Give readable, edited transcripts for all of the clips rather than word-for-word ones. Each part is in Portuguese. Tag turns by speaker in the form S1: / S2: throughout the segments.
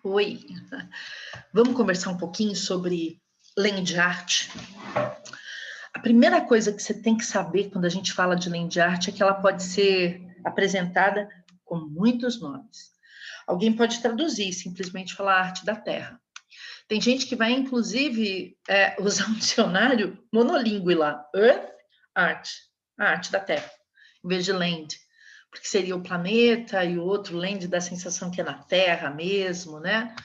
S1: Oi, vamos conversar um pouquinho sobre land art. A primeira coisa que você tem que saber quando a gente fala de land art é que ela pode ser apresentada com muitos nomes. Alguém pode traduzir e simplesmente falar arte da terra. Tem gente que vai, inclusive, usar um dicionário monolíngue lá, Earth Art, a arte da terra, em vez de land, porque seria o planeta e o outro land dá a sensação que é na terra mesmo, né?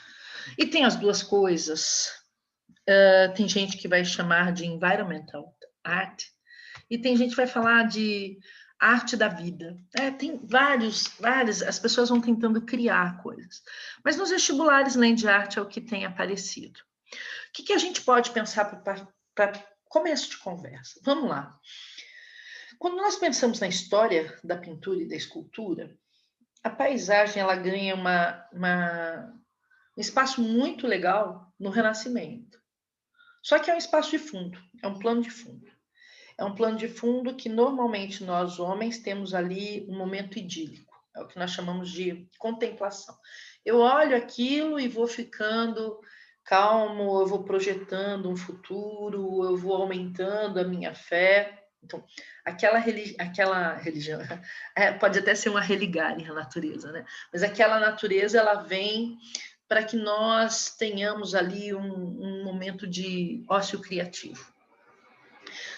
S1: E tem as duas coisas. Tem gente que vai chamar de environmental art e tem gente que vai falar de arte da vida. Tem vários, as pessoas vão tentando criar coisas. Mas nos vestibulares, land art é o que tem aparecido. O que a gente pode pensar para começo de conversa? Vamos lá. Quando nós pensamos na história da pintura e da escultura, a paisagem ela ganha um espaço muito legal no Renascimento. Só que é um espaço de fundo, é um plano de fundo. É um plano de fundo que normalmente nós homens temos ali um momento idílico. É o que nós chamamos de contemplação. Eu olho aquilo e vou ficando calmo, eu vou projetando um futuro, eu vou aumentando a minha fé. Então, aquela religião, pode até ser uma religare a natureza, né? Mas aquela natureza, ela vem para que nós tenhamos ali um momento de ócio criativo.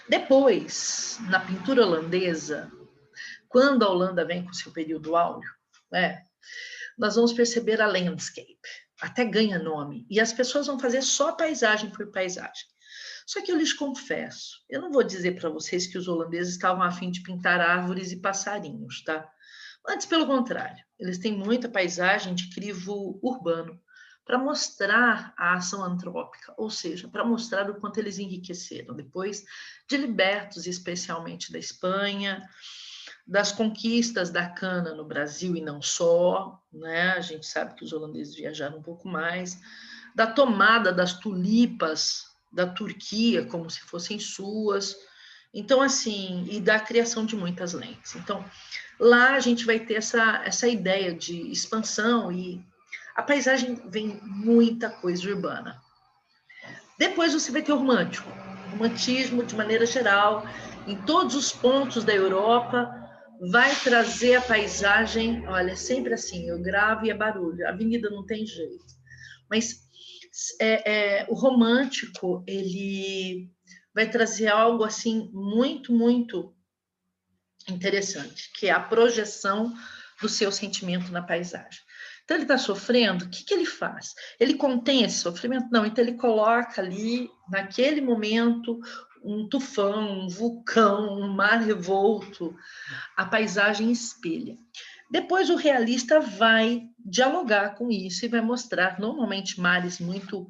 S1: Depois, na pintura holandesa, quando a Holanda vem com seu período áureo, nós vamos perceber a landscape, até ganha nome, e as pessoas vão fazer só paisagem por paisagem. Só que eu lhes confesso, eu não vou dizer para vocês que os holandeses estavam a fim de pintar árvores e passarinhos, tá? Antes, pelo contrário, eles têm muita paisagem de crivo urbano, para mostrar a ação antrópica, ou seja, para mostrar o quanto eles enriqueceram depois de libertos, especialmente da Espanha, das conquistas da cana no Brasil e não só, né? A gente sabe que os holandeses viajaram um pouco mais, da tomada das tulipas da Turquia como se fossem suas, então assim, e da criação de muitas lentes. Então, lá a gente vai ter essa ideia de expansão e a paisagem vem muita coisa urbana. Depois você vai ter o romântico. O romantismo, de maneira geral, em todos os pontos da Europa, vai trazer a paisagem. Olha, é sempre assim, eu gravo e é barulho. A avenida não tem jeito. Mas o romântico, ele vai trazer algo assim muito, muito interessante, que é a projeção do seu sentimento na paisagem. Então, ele está sofrendo, o que ele faz? Ele contém esse sofrimento? Não, então ele coloca ali, naquele momento, um tufão, um vulcão, um mar revolto, a paisagem espelha. Depois o realista vai dialogar com isso e vai mostrar, normalmente, mares muito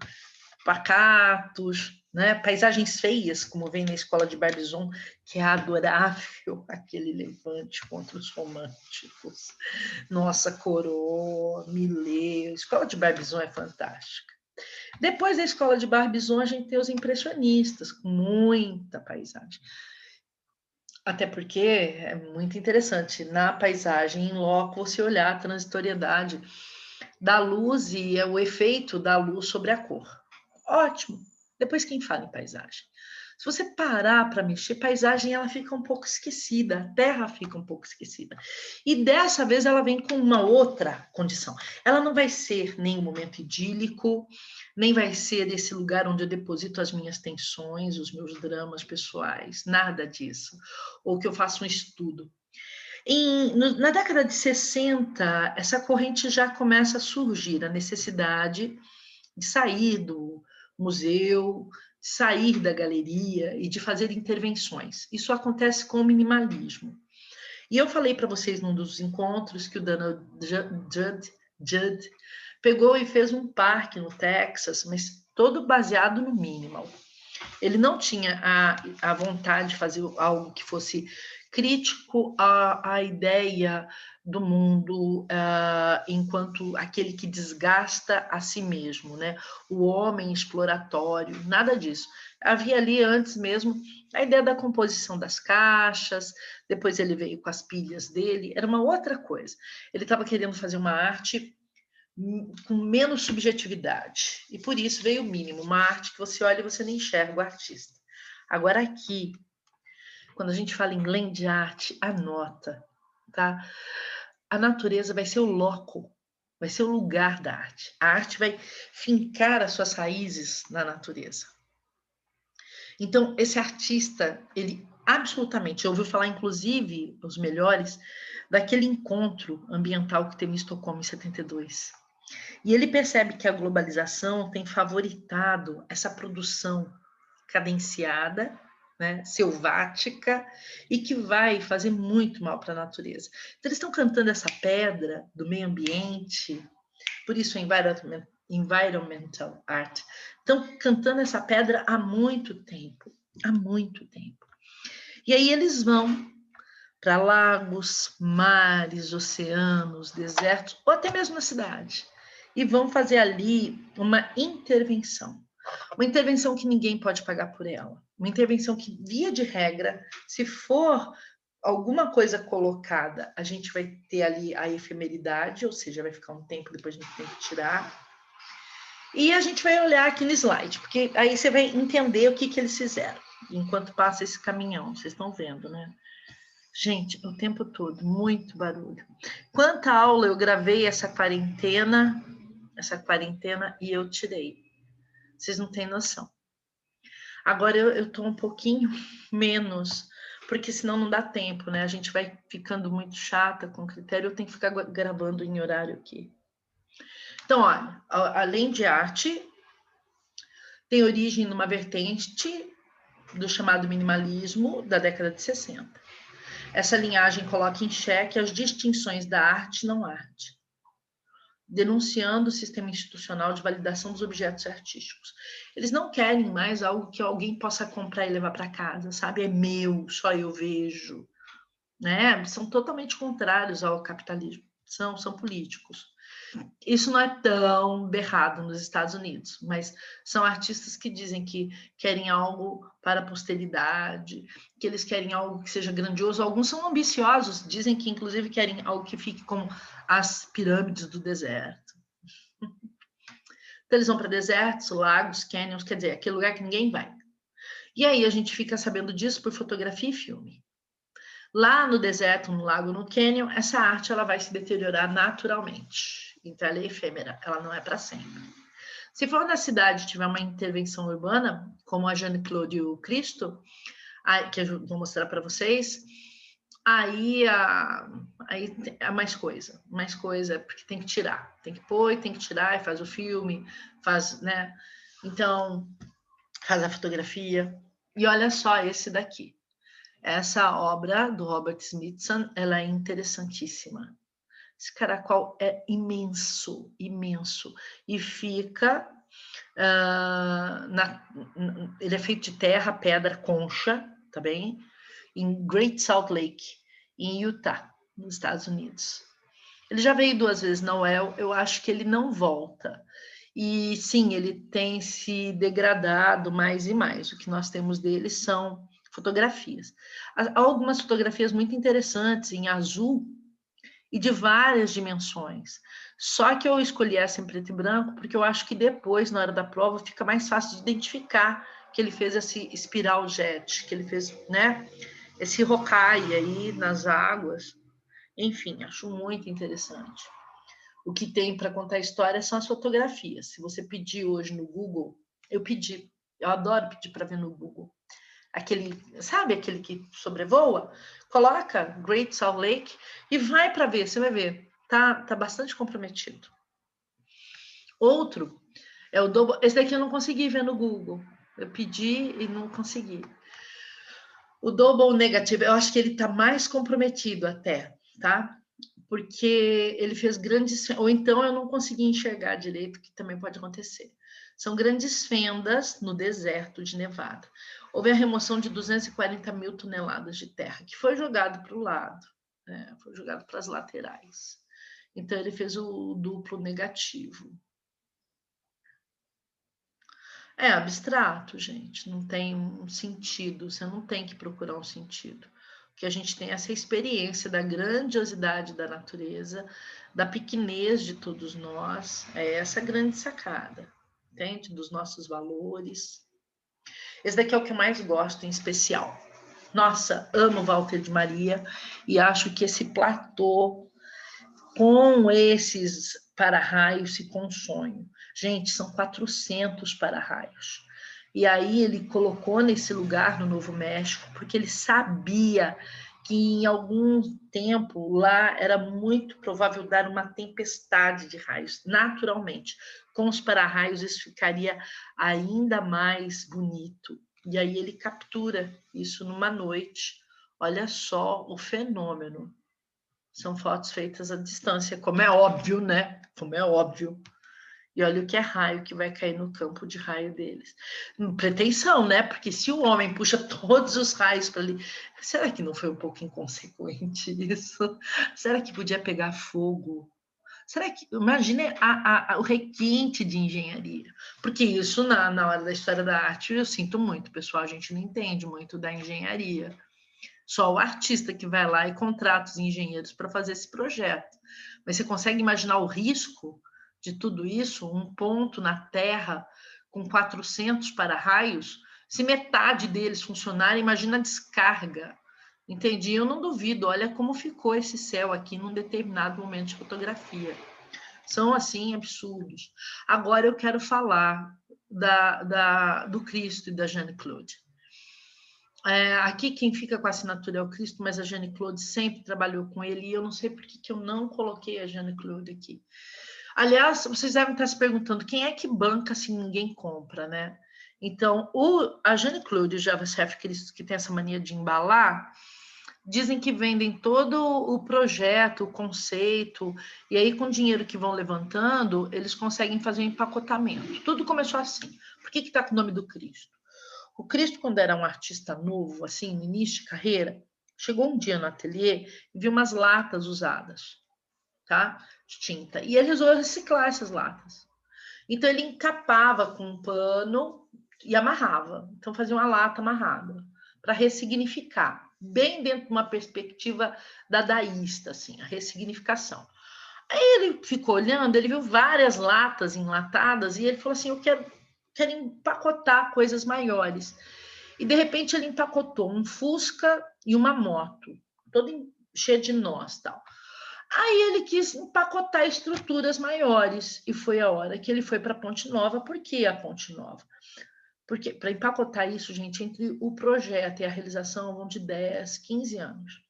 S1: pacatos, né? Paisagens feias, como vem na escola de Barbizon, que é adorável, aquele levante contra os românticos. Nossa, Corot, Millet, a escola de Barbizon é fantástica. Depois da escola de Barbizon, a gente tem os impressionistas, com muita paisagem. Até porque é muito interessante, na paisagem, em loco, você olhar a transitoriedade da luz e o efeito da luz sobre a cor. Ótimo. Depois quem fala em paisagem? Se você parar para mexer, paisagem ela fica um pouco esquecida, a terra fica um pouco esquecida. E dessa vez ela vem com uma outra condição. Ela não vai ser nem um momento idílico, nem vai ser esse lugar onde eu deposito as minhas tensões, os meus dramas pessoais, nada disso. Ou que eu faço um estudo. Na década de 60, essa corrente já começa a surgir, a necessidade de sair do museu, sair da galeria e de fazer intervenções. Isso acontece com o minimalismo. E eu falei para vocês num dos encontros que o Donald Judd pegou e fez um parque no Texas, mas todo baseado no minimal. Ele não tinha a vontade de fazer algo que fosse crítico à ideia do mundo enquanto aquele que desgasta a si mesmo, né? O homem exploratório, nada disso. Havia ali antes mesmo a ideia da composição das caixas, depois ele veio com as pilhas dele, era uma outra coisa. Ele estava querendo fazer uma arte com menos subjetividade. E por isso veio o mínimo, uma arte que você olha e você não enxerga o artista. Agora aqui, quando a gente fala em land art, anota, tá? A natureza vai ser o loco, vai ser o lugar da arte. A arte vai fincar as suas raízes na natureza. Então, esse artista, ele absolutamente, eu ouvi falar, inclusive, os melhores, daquele encontro ambiental que teve em Estocolmo em 72. E ele percebe que a globalização tem favoritado essa produção cadenciada, né, selvática, e que vai fazer muito mal para a natureza. Então, eles estão cantando essa pedra do meio ambiente, por isso environmental art. Estão cantando essa pedra há muito tempo, há muito tempo. E aí eles vão para lagos, mares, oceanos, desertos, ou até mesmo na cidade, e vão fazer ali uma intervenção. Uma intervenção que ninguém pode pagar por ela. Uma intervenção que, via de regra, se for alguma coisa colocada, a gente vai ter ali a efemeridade, ou seja, vai ficar um tempo, depois a gente tem que tirar. E a gente vai olhar aqui no slide, porque aí você vai entender o que eles fizeram, enquanto passa esse caminhão, vocês estão vendo, né? Gente, o tempo todo, muito barulho. Quanta aula eu gravei essa quarentena, e eu tirei. Vocês não têm noção. Agora eu estou um pouquinho menos, porque senão não dá tempo, né? A gente vai ficando muito chata com critério, eu tenho que ficar gravando em horário aqui. Então, olha, além de arte, tem origem numa vertente do chamado minimalismo da década de 60. Essa linhagem coloca em xeque as distinções da arte e não arte, denunciando o sistema institucional de validação dos objetos artísticos. Eles não querem mais algo que alguém possa comprar e levar para casa, sabe? É meu, só eu vejo, né? São totalmente contrários ao capitalismo, são políticos. Isso não é tão berrado nos Estados Unidos, mas são artistas que dizem que querem algo para a posteridade, que eles querem algo que seja grandioso. Alguns são ambiciosos, dizem que inclusive querem algo que fique como as pirâmides do deserto. Então eles vão para desertos, lagos, canyons, quer dizer, aquele lugar que ninguém vai. E aí a gente fica sabendo disso por fotografia e filme. Lá no deserto, no lago, no canyon, essa arte ela vai se deteriorar naturalmente. Então ela é efêmera, ela não é para sempre. Se for na cidade tiver uma intervenção urbana, como a Jeanne-Claude e o Cristo, que eu vou mostrar para vocês, aí é mais coisa, porque tem que tirar, tem que pôr, tem que tirar, e faz o filme, faz, né? Então, faz a fotografia. E olha só esse daqui. Essa obra do Robert Smithson, ela é interessantíssima. Esse caracol é imenso, imenso. E fica... ele é feito de terra, pedra, concha, tá bem? Em Great Salt Lake, em Utah, nos Estados Unidos. Ele já veio 2 vezes na UEL, eu acho que ele não volta. E sim, ele tem se degradado mais e mais. O que nós temos dele são fotografias. Há algumas fotografias muito interessantes em azul e de várias dimensões. Só que eu escolhi essa em preto e branco porque eu acho que depois, na hora da prova, fica mais fácil de identificar que ele fez esse espiral jet, que ele fez, né, esse rocaille aí nas águas. Enfim, acho muito interessante. O que tem para contar a história são as fotografias. Se você pedir hoje no Google, eu adoro pedir para ver no Google. Sabe aquele que sobrevoa? Coloca Great Salt Lake e vai para ver, você vai ver. Tá bastante comprometido. Outro é o Double. Esse daqui eu não consegui ver no Google. Eu pedi e não consegui. O Double Negative, eu acho que ele está mais comprometido até, tá? Porque ele fez grandes... Ou então eu não consegui enxergar direito, que também pode acontecer. São grandes fendas no deserto de Nevada. Houve a remoção de 240 mil toneladas de terra, que foi jogado para o lado, né? Foi jogado para as laterais. Então ele fez o duplo negativo. É abstrato, gente, não tem um sentido, você não tem que procurar um sentido. O porque a gente tem essa experiência da grandiosidade da natureza, da pequenez de todos nós, é essa grande sacada, entende? Dos nossos valores. Esse daqui é o que eu mais gosto, em especial. Nossa, amo Walter de Maria e acho que esse platô com esses para-raios se consome. Gente, são 400 para-raios. E aí ele colocou nesse lugar no Novo México, porque ele sabia que em algum tempo lá era muito provável dar uma tempestade de raios, naturalmente. Com os para-raios isso ficaria ainda mais bonito. E aí ele captura isso numa noite. Olha só o fenômeno. São fotos feitas à distância, como é óbvio, né? Como é óbvio. E olha o que é raio que vai cair no campo de raio deles. Pretensão, né? Porque se o homem puxa todos os raios para ali, será que não foi um pouco inconsequente isso? Será que podia pegar fogo? Será que, imagine o requinte de engenharia, porque isso na hora da história da arte eu sinto muito, pessoal, a gente não entende muito da engenharia. Só o artista que vai lá e contrata os engenheiros para fazer esse projeto. Mas você consegue imaginar o risco de tudo isso? Um ponto na Terra com 400 para-raios? Se metade deles funcionarem, imagina a descarga. Entendi? Eu não duvido. Olha como ficou esse céu aqui num determinado momento de fotografia. São, assim, absurdos. Agora eu quero falar do Cristo e da Jeanne-Claude. Aqui quem fica com a assinatura é o Cristo, mas a Jeanne-Claude sempre trabalhou com ele e eu não sei por que eu não coloquei a Jeanne-Claude aqui. Aliás, vocês devem estar se perguntando quem é que banca se ninguém compra, né? Então, a Jeanne-Claude e o Joseph Cristo, que tem essa mania de embalar, dizem que vendem todo o projeto, o conceito, e aí com o dinheiro que vão levantando, eles conseguem fazer um empacotamento. Tudo começou assim. Por que está com o nome do Cristo? O Cristo, quando era um artista novo, assim, no início de carreira, chegou um dia no ateliê e viu umas latas usadas, tá? De tinta. E ele resolveu reciclar essas latas. Então, ele encapava com um pano e amarrava. Então, fazia uma lata amarrada para ressignificar, bem dentro de uma perspectiva dadaísta, assim, a ressignificação. Aí ele ficou olhando, ele viu várias latas enlatadas e ele falou assim, eu quero empacotar coisas maiores. E, de repente, ele empacotou um Fusca e uma moto, toda cheia de nós, tal. Aí ele quis empacotar estruturas maiores, e foi a hora que ele foi para a Ponte Nova. Por que a Ponte Nova? Porque para empacotar isso, gente, entre o projeto e a realização vão de 10, 15 anos.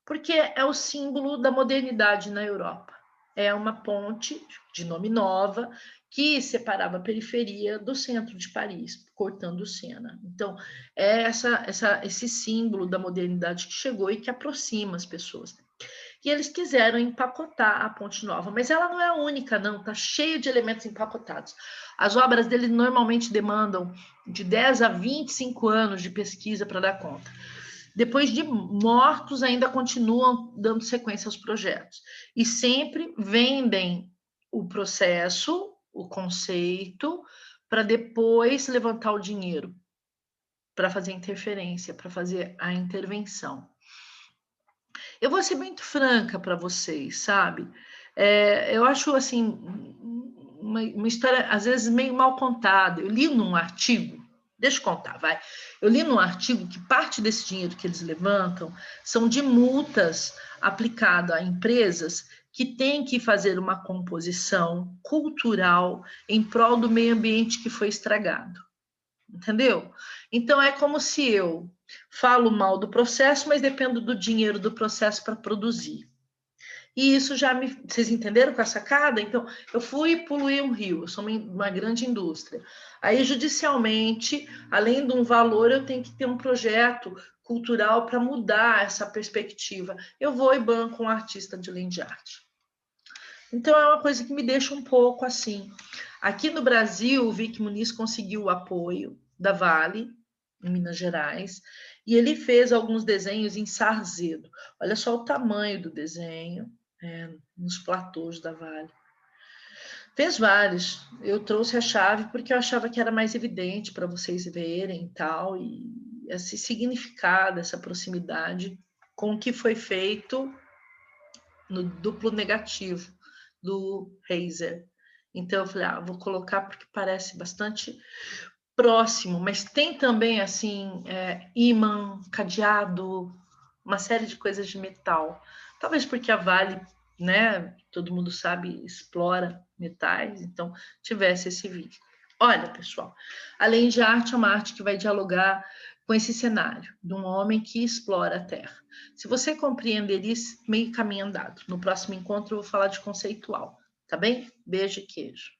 S1: Porque é o símbolo da modernidade na Europa. É uma ponte de nome Nova que separava a periferia do centro de Paris, cortando o Sena. Então, é esse símbolo da modernidade que chegou e que aproxima as pessoas. E eles quiseram empacotar a Ponte Nova, mas ela não é a única, não, está cheio de elementos empacotados. As obras dele normalmente demandam de 10 a 25 anos de pesquisa para dar conta. Depois de mortos, ainda continuam dando sequência aos projetos. E sempre vendem o processo, o conceito, para depois levantar o dinheiro, para fazer interferência, para fazer a intervenção. Eu vou ser muito franca para vocês, sabe? Eu acho, assim, uma história, às vezes, meio mal contada. Eu li num artigo, deixa eu contar, vai. Eu li num artigo que parte desse dinheiro que eles levantam são de multas aplicadas a empresas que têm que fazer uma composição cultural em prol do meio ambiente que foi estragado. Entendeu? Então, é como se eu falo mal do processo, mas dependo do dinheiro do processo para produzir. E isso já me... Vocês entenderam com a sacada? Então, eu fui e poluí um rio, eu sou uma grande indústria. Aí, judicialmente, além de um valor, eu tenho que ter um projeto cultural para mudar essa perspectiva. Eu vou e banco um artista de land art. Então, é uma coisa que me deixa um pouco assim. Aqui no Brasil, o Vic Muniz conseguiu o apoio da Vale, em Minas Gerais, e ele fez alguns desenhos em Sarzedo. Olha só o tamanho do desenho, nos platôs da Vale. Fez vários. Eu trouxe a chave porque eu achava que era mais evidente para vocês verem e tal, e esse significado, essa proximidade com o que foi feito no duplo negativo do Razer. Então eu falei, vou colocar porque parece bastante próximo, mas tem também assim ímã, cadeado, uma série de coisas de metal. Talvez porque a Vale, né, todo mundo sabe, explora metais, então tivesse esse vídeo. Olha, pessoal, além de arte, é uma arte que vai dialogar com esse cenário de um homem que explora a Terra. Se você compreender isso, meio caminho andado. No próximo encontro eu vou falar de conceitual, tá bem? Beijo e queijo.